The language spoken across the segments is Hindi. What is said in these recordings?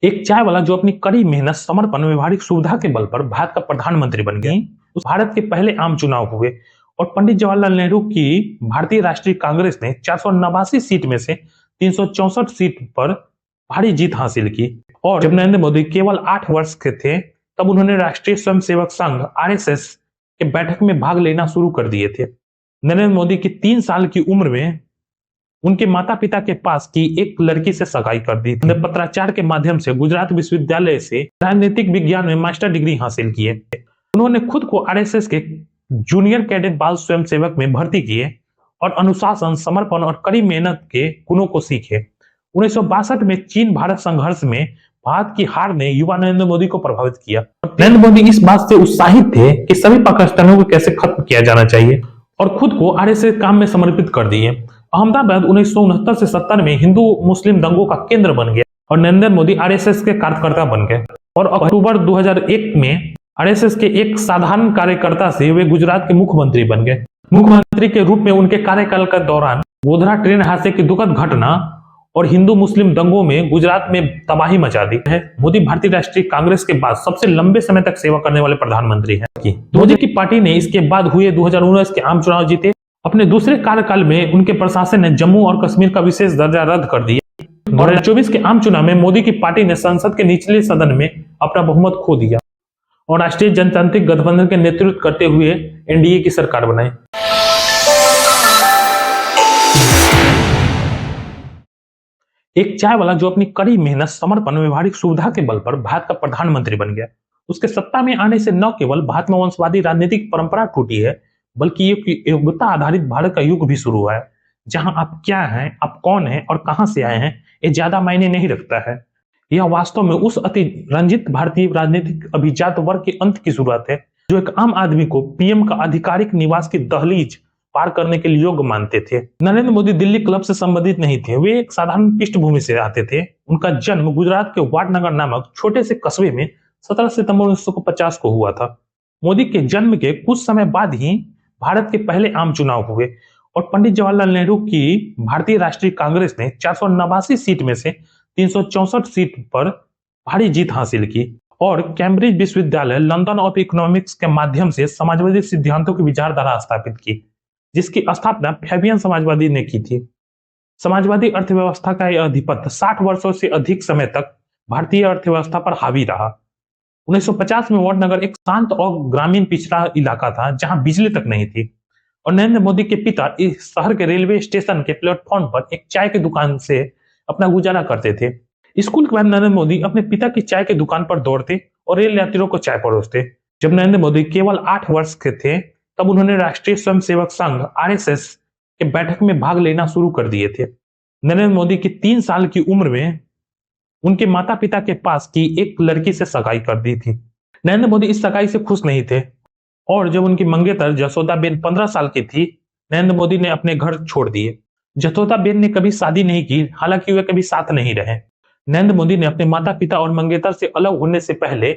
एक चाय वाला जो अपनी कड़ी मेहनत, समर्पण, व्यवहारिक सुविधा के बल पर भारत का प्रधानमंत्री बन गया। उस भारत के पहले आम चुनाव हुए और पंडित जवाहरलाल नेहरू की भारतीय राष्ट्रीय कांग्रेस ने 489 सीट में से 364 सीट पर भारी जीत हासिल की। और जब नरेंद्र मोदी केवल 8 वर्ष के थे तब उन्होंने राष्ट्रीय स्वयंसेवक संघ आरएसएस के बैठक में भाग लेना शुरू कर दिए थे। नरेंद्र मोदी की 3 साल की उम्र में उनके माता पिता के पास की एक लड़की से सगाई कर दी। उन्होंने पत्राचार के माध्यम से गुजरात विश्वविद्यालय से राजनीतिक विज्ञान में मास्टर डिग्री हासिल किए। उन्होंने खुद को आरएसएस के जूनियर कैडेट बाल स्वयंसेवक में भर्ती किए और अनुशासन, समर्पण और कड़ी मेहनत के गुणों को सीखे। 1962 में चीन भारत संघर्ष में भारत की हार ने युवा नरेंद्र मोदी को प्रभावित किया। नरेंद्र मोदी इस बात से उत्साहित थे कि सभी पाकिस्तानियों को कैसे खत्म किया जाना चाहिए और खुद को आरएसएस काम में समर्पित कर दिए। अहमदाबाद 1969 से 70 में हिंदू मुस्लिम दंगों का केंद्र बन गया और नरेंद्र मोदी आरएसएस के कार्यकर्ता बन गए। और अक्टूबर 2001 में आरएसएस के एक साधारण कार्यकर्ता से वे गुजरात के मुख्यमंत्री बन गए। मुख्यमंत्री के रूप में उनके कार्यकाल के दौरान गोधरा ट्रेन हादसे की दुखद घटना और हिंदू मुस्लिम दंगों में गुजरात में तबाही मचा दी है। मोदी भारतीय राष्ट्रीय कांग्रेस के बाद सबसे लंबे समय तक सेवा करने वाले प्रधानमंत्री हैं। मोदी की पार्टी ने इसके बाद हुए 2019 के आम चुनाव जीते। अपने दूसरे कार्यकाल में उनके प्रशासन ने जम्मू और कश्मीर का विशेष दर्जा रद्द कर दिया। 2024 के आम चुनाव में मोदी की पार्टी ने संसद के निचले सदन में अपना बहुमत खो दिया और राष्ट्रीय जनतांत्रिक गठबंधन के नेतृत्व करते हुए एनडीए की सरकार बनाई। एक चाय वाला जो अपनी कड़ी मेहनत, समर्पण, व्यवहारिक सुविधा के बल पर भारत का प्रधानमंत्री बन गया। उसके सत्ता में आने से न केवल भारत में वंशवादी राजनीतिक परंपरा टूटी है, बल्कि ये योग्यता आधारित भारत का युग भी शुरू हुआ है, जहां आप क्या हैं, आप कौन हैं और कहां से आए हैं, ये ज्यादा मायने नहीं रखता है। यह वास्तव में उस अति रंजित भारतीय राजनीतिक अभिजात वर्ग के अंत की शुरुआत है, जो एक आम आदमी को पीएम का आधिकारिक निवास की दहलीज पार करने के लिए योग्य मानते थे। नरेंद्र मोदी दिल्ली क्लब से संबंधित नहीं थे, वे एक साधारण पृष्ठभूमि से आते थे। उनका जन्म गुजरात के वाडनगर नामक छोटे से कस्बे में 17 सितंबर 1950 को हुआ था। मोदी के जन्म के कुछ समय बाद ही भारत के पहले आम चुनाव हुए और पंडित जवाहरलाल नेहरू की भारतीय राष्ट्रीय कांग्रेस ने 489 सीट में से 364 सीट पर भारी जीत हासिल की और कैम्ब्रिज विश्वविद्यालय लंदन ऑफ इकोनॉमिक्स के माध्यम से समाजवादी सिद्धांतों की विचारधारा स्थापित की, जिसकी स्थापना फैबियन समाजवादी ने की थी। समाजवादी अर्थव्यवस्था का यह अधिपत्य 60 वर्षों से अधिक समय तक भारतीय अर्थव्यवस्था पर हावी रहा। 1950 में वडनगर एक शांत और ग्रामीण पिछड़ा इलाका था, जहां बिजली तक नहीं थी और नरेंद्र मोदी के पिता इस शहर के रेलवे स्टेशन के प्लेटफॉर्म पर एक चाय की दुकान से अपना गुजारा करते थे। स्कूल के बाद नरेंद्र मोदी अपने पिता की चाय की दुकान पर दौड़ते और रेल यात्रियों को चाय परोसते। जब नरेंद्र मोदी केवल 8 वर्ष के थे तब उन्होंने राष्ट्रीय स्वयंसेवक संघ आरएसएस के बैठक में भाग लेना शुरू कर दिए थे। नरेंद्र मोदी की 3 साल की उम्र में उनके माता पिता के पास की एक लड़की से सगाई कर दी थी। नरेंद्र मोदी इस सगाई से खुश नहीं थे और जब उनकी मंगेतर जसोदाबेन 15 साल की थी, नरेंद्र मोदी ने अपने घर छोड़ दिए। जसोदाबेन ने कभी शादी नहीं की, हालांकि वे कभी साथ नहीं रहे। नरेंद्र मोदी ने अपने माता पिता और मंगेतर से अलग होने से पहले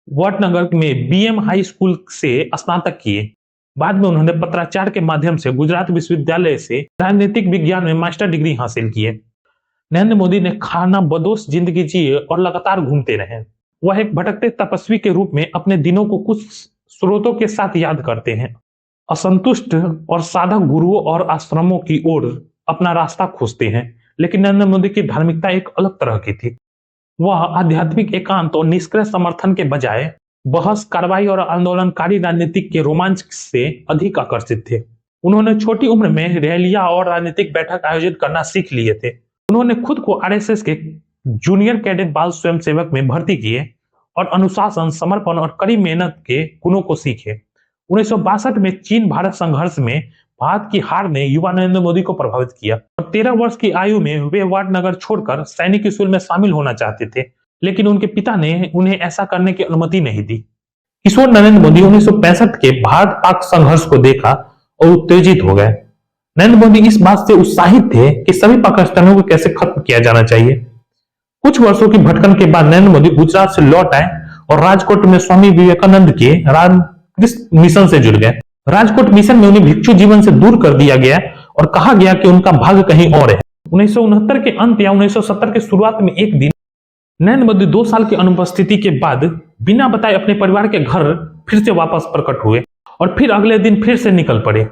वडनगर में बीएम हाई स्कूल से स्नातक किए। बाद में उन्होंने पत्राचार के माध्यम से गुजरात विश्वविद्यालय से राजनीतिक विज्ञान में मास्टर डिग्री हासिल किए। नरेंद्र मोदी ने खाना बदोश जिंदगी जिए और लगातार घूमते रहे। वह एक भटकते तपस्वी के रूप में अपने दिनों को कुछ स्रोतों के साथ याद करते हैं। असंतुष्ट और साधक गुरुओं और आश्रमों की ओर अपना रास्ता खोजते हैं, लेकिन नरेंद्र मोदी की धार्मिकता एक अलग तरह की थी। वह आध्यात्मिक एकांत और निष्क्रिय समर्थन के बजाय बहस, कार्रवाई और आंदोलनकारी राजनीतिक के रोमांच से अधिक आकर्षित थे। उन्होंने छोटी उम्र में रैलियां और राजनीतिक बैठक आयोजित करना सीख लिए थे। उन्होंने खुद को आरएसएस के जूनियर कैडेट बाल स्वयंसेवक में भर्ती किए और अनुशासन, समर्पण और कड़ी मेहनत के गुणों को सीखे। 1962 में चीन भारत संघर्ष में भारत की हार ने युवा नरेंद्र मोदी को प्रभावित किया और 13 वर्ष की आयु में वे वाडनगर छोड़कर सैनिक स्कूल में शामिल होना चाहते थे, लेकिन उनके पिता ने उन्हें ऐसा करने की अनुमति नहीं दी। किशोर नरेंद्र मोदी 1965 के भारत पाक संघर्ष को देखा और उत्तेजित हो गए। नरेंद्र मोदी इस बात से उत्साहित थे कि सभी पाकिस्तानियों को कैसे खत्म किया जाना चाहिए। कुछ वर्षों की भटकन के बाद नरेंद्र मोदी गुजरात से लौट आए और राजकोट में स्वामी विवेकानंद के रामकृष्ण मिशन से जुड़ गए। राजकोट मिशन में उन्हें भिक्षु जीवन से दूर कर दिया गया और कहा गया कि उनका भाग्य कहीं और है। 1969 के अंत या 1970 के शुरुआत में एक दिन नरेंद्र मोदी 2 साल की अनुपस्थिति के बाद बिना बताए अपने परिवार के घर फिर से वापस प्रकट हुए और फिर अगले दिन फिर से निकल पड़े।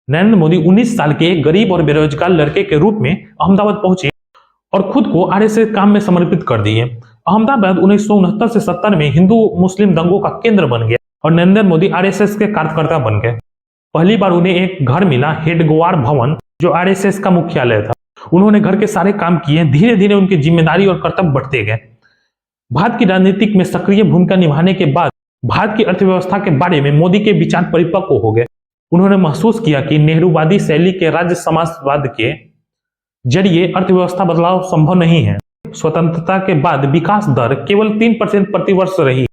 नरेंद्र मोदी 19 साल के एक गरीब और बेरोजगार लड़के के रूप में अहमदाबाद पहुंचे और खुद को आरएसएस काम में समर्पित कर दिए। अहमदाबाद 1969 से 70 में हिंदू मुस्लिम दंगों का केंद्र बन गया और नरेंद्र मोदी आरएसएस के कार्यकर्ता बन गए। पहली बार उन्हें एक घर मिला, हेडगेवार भवन, जो आरएसएस का मुख्यालय था। उन्होंने घर के सारे काम किए। धीरे धीरे उनकी जिम्मेदारी और कर्तव्य बढ़ते गए। भारत की राजनीतिक में सक्रिय भूमिका निभाने के बाद भारत की अर्थव्यवस्था के बारे में मोदी के विचार परिपक्व हो गए। उन्होंने महसूस किया कि नेहरूवादी शैली के राज्य समाजवाद के जरिए अर्थव्यवस्था बदलाव संभव नहीं है। स्वतंत्रता के बाद विकास दर केवल 3% प्रतिवर्ष रही,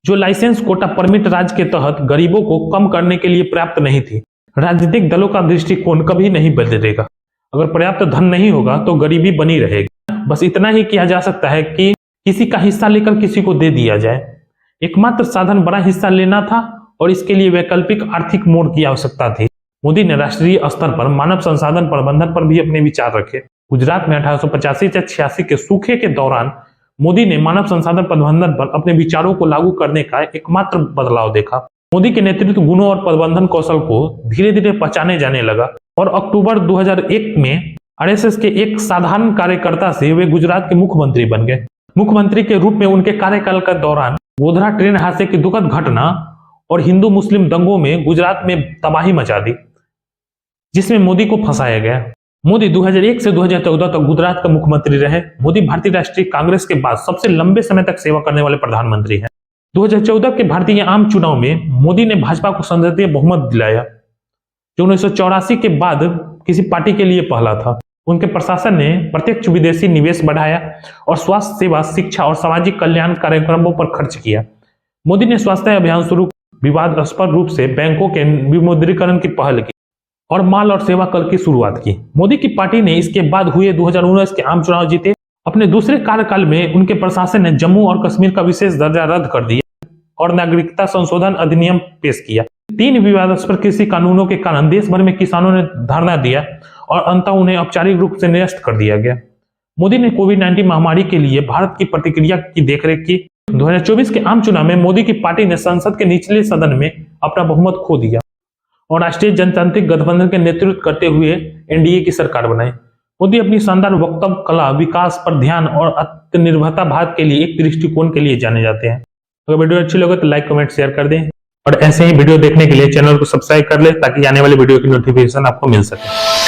जो लाइसेंस कोटा परमिट राज्य के तहत गरीबों को कम करने के लिए पर्याप्त नहीं थी। राजनीतिक दलों का दृष्टिकोण कभी नहीं बदलेगा। अगर पर्याप्त धन नहीं होगा तो गरीबी बनी रहेगी। बस इतना ही किया जा सकता है कि किसी का हिस्सा लेकर किसी को दे दिया जाए। एकमात्र साधन बड़ा हिस्सा लेना था और इसके लिए वैकल्पिक आर्थिक मोड़ की आवश्यकता थी। मोदी ने राष्ट्रीय स्तर पर मानव संसाधन प्रबंधन पर भी अपने विचार रखे। गुजरात में 1885 से 86 के सूखे के दौरान मोदी ने मानव संसाधन प्रबंधन पर अपने विचारों को लागू करने का एकमात्र बदलाव देखा। मोदी के नेतृत्व गुणों और प्रबंधन कौशल को धीरे धीरे पहचाने जाने लगा और अक्टूबर 2001 में आरएसएस के एक साधारण कार्यकर्ता से वे गुजरात के मुख्यमंत्री बन गए। मुख्यमंत्री के रूप में उनके कार्यकाल के दौरान गोधरा ट्रेन हादसे की दुखद घटना और हिंदू मुस्लिम दंगों में गुजरात में तबाही मचा दी, जिसमें मोदी को फंसाया गया। मोदी 2001 से 2014 तक गुजरात का मुख्यमंत्री रहे। मोदी भारतीय राष्ट्रीय कांग्रेस के बाद सबसे लंबे समय तक सेवा करने वाले प्रधानमंत्री हैं। 2014 के भारतीय आम चुनाव में मोदी ने भाजपा को संसदीय बहुमत दिलाया, जो 1984 के बाद किसी पार्टी के लिए पहला था। उनके प्रशासन ने प्रत्यक्ष विदेशी निवेश बढ़ाया और स्वास्थ्य सेवा, शिक्षा और सामाजिक कल्याण कार्यक्रमों पर खर्च किया। मोदी ने स्वास्थ्य अभियान शुरू, विवादास्पद रूप से बैंकों के विमुद्रीकरण की पहल की और माल और सेवा कर की शुरुआत की। मोदी की पार्टी ने इसके बाद हुए 2019 के आम चुनाव जीते। अपने दूसरे कार्यकाल में उनके प्रशासन ने जम्मू और कश्मीर का विशेष दर्जा रद्द कर दिया और नागरिकता संशोधन अधिनियम पेश किया। 3 विवादास्पद कृषि कानूनों के कारण देश भर में किसानों ने धरना दिया और अंततः उन्हें औपचारिक रूप से निरस्त कर दिया गया। मोदी ने कोविड-19 महामारी के लिए भारत की प्रतिक्रिया की देखरेख की। 2024 के आम चुनाव में मोदी की पार्टी ने संसद के निचले सदन में अपना बहुमत खो दिया और राष्ट्रीय जनतांत्रिक गठबंधन के नेतृत्व करते हुए एनडीए की सरकार बनाई। मोदी अपनी शानदार वक्तव्य कला, विकास पर ध्यान और आत्मनिर्भरता भारत के लिए एक दृष्टिकोण के लिए जाने जाते हैं। अगर वीडियो अच्छी लगे तो लाइक, कमेंट, शेयर कर दें और ऐसे ही वीडियो देखने के लिए चैनल को सब्सक्राइब कर ले ताकि आने वाले वीडियो की नोटिफिकेशन आपको मिल सके।